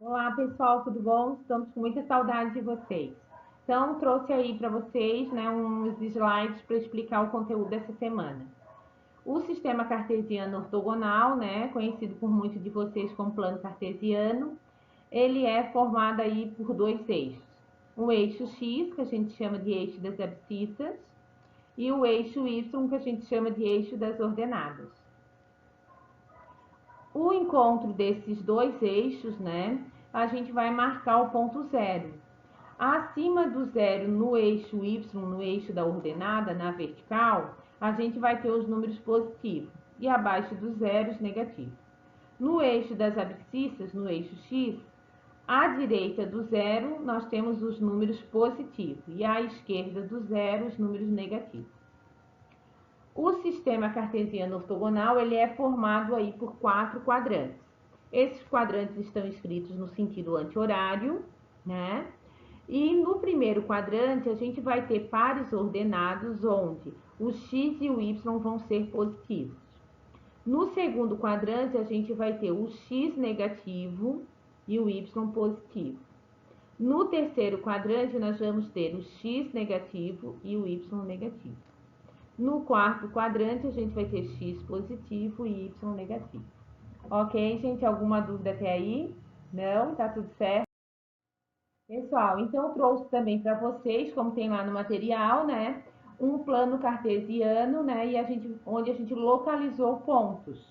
Olá, pessoal, tudo bom? Estamos com muita saudade de vocês. Então, trouxe aí para vocês, né, uns slides para explicar o conteúdo dessa semana. O sistema cartesiano ortogonal, né, conhecido por muitos de vocês como plano cartesiano, ele é formado aí por dois eixos. Um eixo X, que a gente chama de eixo das abscissas, e o eixo Y, que a gente chama de eixo das ordenadas. O encontro desses dois eixos, né, a gente vai marcar o ponto zero. Acima do zero no eixo Y, no eixo da ordenada, na vertical, a gente vai ter os números positivos e abaixo do zero os negativos. No eixo das abscissas, no eixo X, à direita do zero nós temos os números positivos e à esquerda do zero os números negativos. O sistema cartesiano ortogonal ele é formado aí por 4 quadrantes. Esses quadrantes estão escritos no sentido anti-horário, né? E no primeiro quadrante a gente vai ter pares ordenados onde o x e o y vão ser positivos. No segundo quadrante a gente vai ter o x negativo e o y positivo. No terceiro quadrante nós vamos ter o x negativo e o y negativo. No quarto quadrante, a gente vai ter x positivo e y negativo. Ok, gente? Alguma dúvida até aí? Não? Tá tudo certo? Pessoal, então eu trouxe também para vocês, como tem lá no material, né? Um plano cartesiano, né? E onde a gente localizou pontos.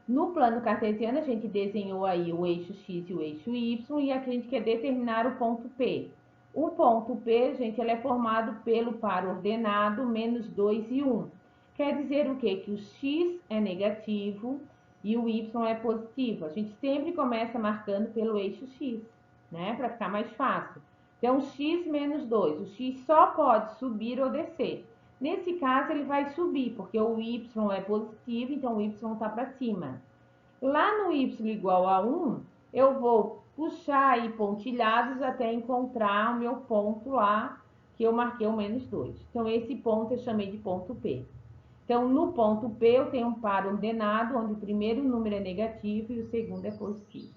No plano cartesiano, a gente desenhou aí o eixo X e o eixo Y, e aqui a gente quer determinar o ponto P. O ponto P, gente, ele é formado pelo par ordenado menos 2 e 1. Quer dizer o quê? Que o X é negativo e o Y é positivo. A gente sempre começa marcando pelo eixo X, né? Para ficar mais fácil. Então, X menos 2. O X só pode subir ou descer. Nesse caso, ele vai subir, porque o y é positivo, então o y está para cima. Lá no y igual a 1, eu vou puxar aí pontilhados até encontrar o meu ponto lá, que eu marquei o menos 2. Então, esse ponto eu chamei de ponto P. Então, no ponto P, eu tenho um par ordenado, onde o primeiro número é negativo e o segundo é positivo.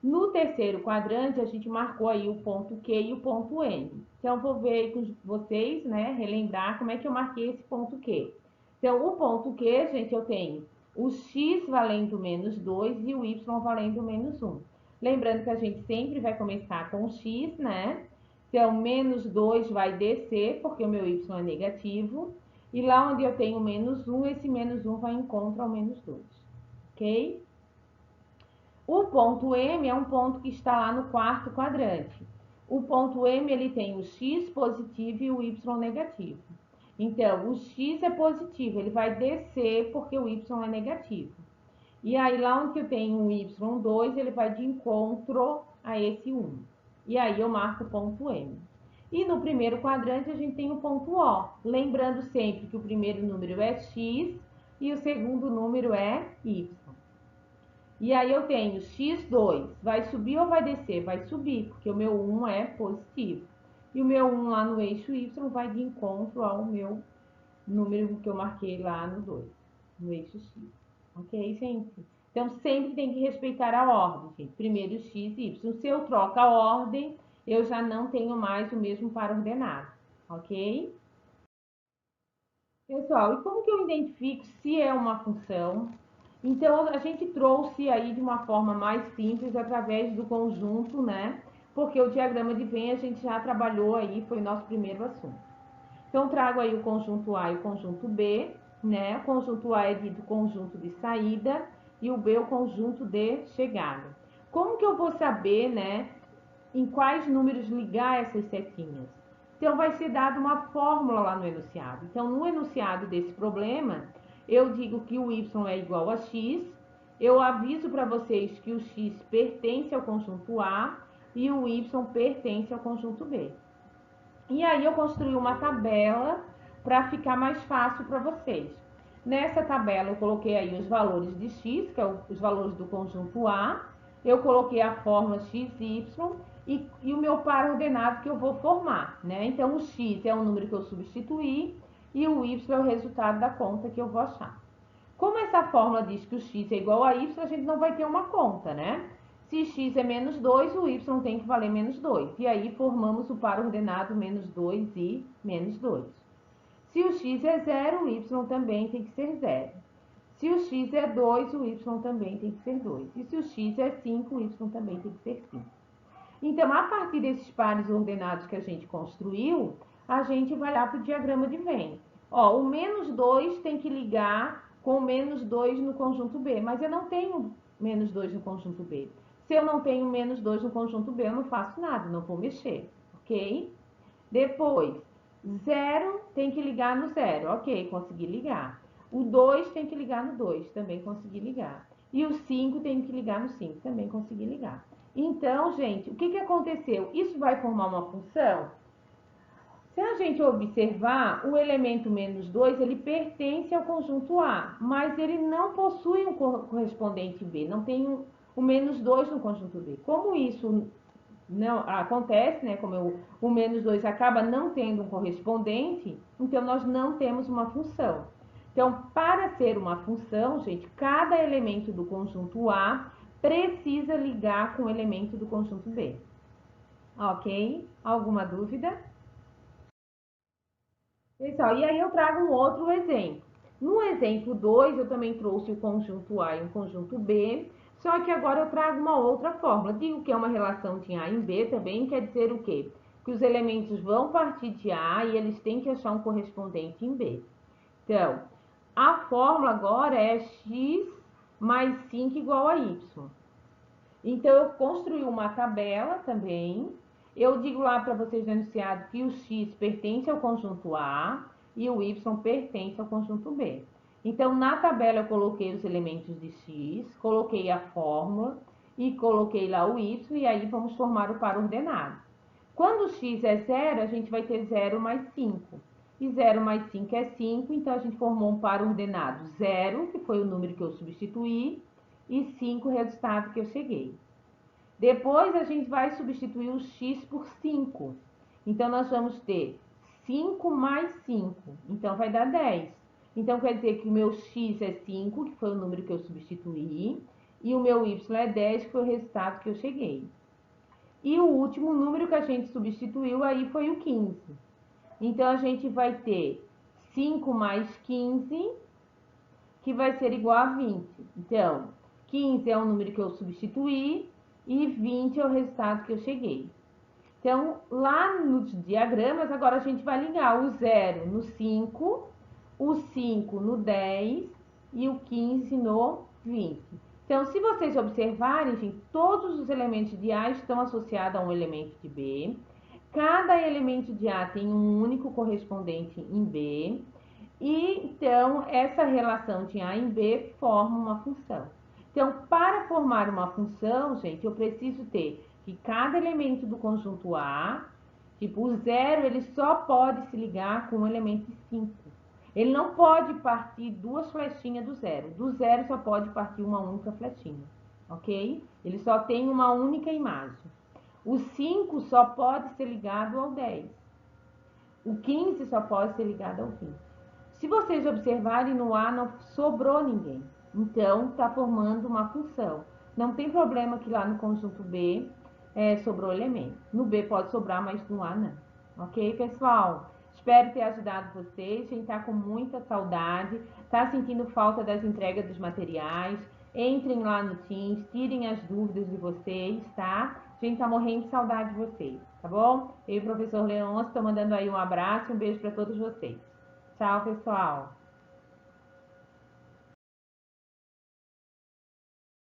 No terceiro quadrante, a gente marcou aí o ponto Q e o ponto N. Então, vou ver aí com vocês, né, relembrar como é que eu marquei esse ponto Q. Então, o ponto Q, gente, eu tenho o x valendo menos 2 e o y valendo menos 1. Lembrando que a gente sempre vai começar com x, né? Então, menos 2 vai descer, porque o meu y é negativo. E lá onde eu tenho menos 1, esse menos 1 vai em contra ao menos 2. Ok? O ponto M é um ponto que está lá no quarto quadrante. O ponto M ele tem o x positivo e o y negativo. Então, o x é positivo, ele vai descer porque o y é negativo. E aí, lá onde eu tenho um y2, ele vai de encontro a esse 1. E aí, eu marco o ponto M. E no primeiro quadrante, a gente tem o ponto O. Lembrando sempre que o primeiro número é x e o segundo número é y. E aí eu tenho x2, vai subir ou vai descer? Vai subir, porque o meu 1 é positivo. E o meu 1 lá no eixo y vai de encontro ao meu número que eu marquei lá no 2, no eixo x. Ok, gente? Então, sempre tem que respeitar a ordem, gente. Primeiro x e y. Se eu troco a ordem, eu já não tenho mais o mesmo par ordenado. Ok? Pessoal, e como que eu identifico se é uma função? Então, a gente trouxe aí de uma forma mais simples através do conjunto, né? Porque o diagrama de Venn a gente já trabalhou aí, foi o nosso primeiro assunto. Então, trago aí o conjunto A e o conjunto B, né? O conjunto A é dito conjunto de saída e o B o conjunto de chegada. Como que eu vou saber, né, em quais números ligar essas setinhas? Então, vai ser dada uma fórmula lá no enunciado. Então, no enunciado desse problema, eu digo que o y é igual a x, eu aviso para vocês que o x pertence ao conjunto A e o y pertence ao conjunto B. E aí, eu construí uma tabela para ficar mais fácil para vocês. Nessa tabela, eu coloquei aí os valores de x, que é os valores do conjunto A, eu coloquei a fórmula x, y e o meu par ordenado que eu vou formar, né? Então, o x é o número que eu substituí e o y é o resultado da conta que eu vou achar. Como essa fórmula diz que o x é igual a y, a gente não vai ter uma conta, né? Se x é menos 2, o y tem que valer menos 2. E aí formamos o par ordenado menos 2 e menos 2. Se o x é 0, o y também tem que ser 0. Se o x é 2, o y também tem que ser 2. E se o x é 5, o y também tem que ser 5. Então, a partir desses pares ordenados que a gente construiu, a gente vai lá para o diagrama de Venn. Ó, o menos 2 tem que ligar com o menos 2 no conjunto B, mas eu não tenho menos 2 no conjunto B. Se eu não tenho menos 2 no conjunto B, eu não faço nada, não vou mexer, ok? Depois, 0 tem que ligar no 0, ok, consegui ligar. O 2 tem que ligar no 2, também consegui ligar. E o 5 tem que ligar no 5, também consegui ligar. Então, gente, o que aconteceu? Isso vai formar uma função? Se a gente observar, o elemento menos 2, ele pertence ao conjunto A, mas ele não possui um correspondente B, não tem o menos 2 no conjunto B. Como isso não acontece, né? Como o menos 2 acaba não tendo um correspondente, então nós não temos uma função. Então, para ser uma função, gente, cada elemento do conjunto A precisa ligar com o elemento do conjunto B. Ok? Alguma dúvida? Pessoal, e aí eu trago um outro exemplo. No exemplo 2, eu também trouxe o conjunto A e o conjunto B, só que agora eu trago uma outra fórmula. Digo que é uma relação de A em B também, quer dizer o quê? Que os elementos vão partir de A e eles têm que achar um correspondente em B. Então, a fórmula agora é x mais 5 igual a y. Então, eu construí uma tabela também. Eu digo lá para vocês no enunciado que o x pertence ao conjunto A e o y pertence ao conjunto B. Então, na tabela eu coloquei os elementos de x, coloquei a fórmula e coloquei lá o y, e aí vamos formar o par ordenado. Quando o x é 0, a gente vai ter 0 mais 5. E 0 mais 5 é 5, então a gente formou um par ordenado 0, que foi o número que eu substituí, e 5, o resultado que eu cheguei. Depois a gente vai substituir o x por 5. Então, nós vamos ter 5 mais 5. Então, vai dar 10. Então, quer dizer que o meu x é 5, que foi o número que eu substituí, e o meu y é 10, que foi o resultado que eu cheguei. E o último número que a gente substituiu aí foi o 15. Então, a gente vai ter 5 mais 15, que vai ser igual a 20. Então, 15 é o número que eu substituí e 20 é o resultado que eu cheguei. Então, lá nos diagramas, agora a gente vai ligar o 0 no 5, o 5 no 10 e o 15 no 20. Então, se vocês observarem, gente, todos os elementos de A estão associados a um elemento de B. Cada elemento de A tem um único correspondente em B. E, então, essa relação de A em B forma uma função. Então, para formar uma função, gente, eu preciso ter que cada elemento do conjunto A, tipo, o 0, ele só pode se ligar com o elemento 5. Ele não pode partir duas flechinhas do 0. Do 0 só pode partir uma única flechinha, ok? Ele só tem uma única imagem. O 5 só pode ser ligado ao 10. O 15 só pode ser ligado ao 20. Se vocês observarem, no A não sobrou ninguém. Então, está formando uma função. Não tem problema que lá no conjunto B sobrou elemento. No B pode sobrar, mas no A não. Ok, pessoal? Espero ter ajudado vocês. A gente está com muita saudade, está sentindo falta das entregas dos materiais. Entrem lá no Teams, tirem as dúvidas de vocês, tá? A gente tá morrendo de saudade de vocês, tá bom? Eu e o professor Leôncio estou mandando aí um abraço e um beijo para todos vocês. Tchau, pessoal!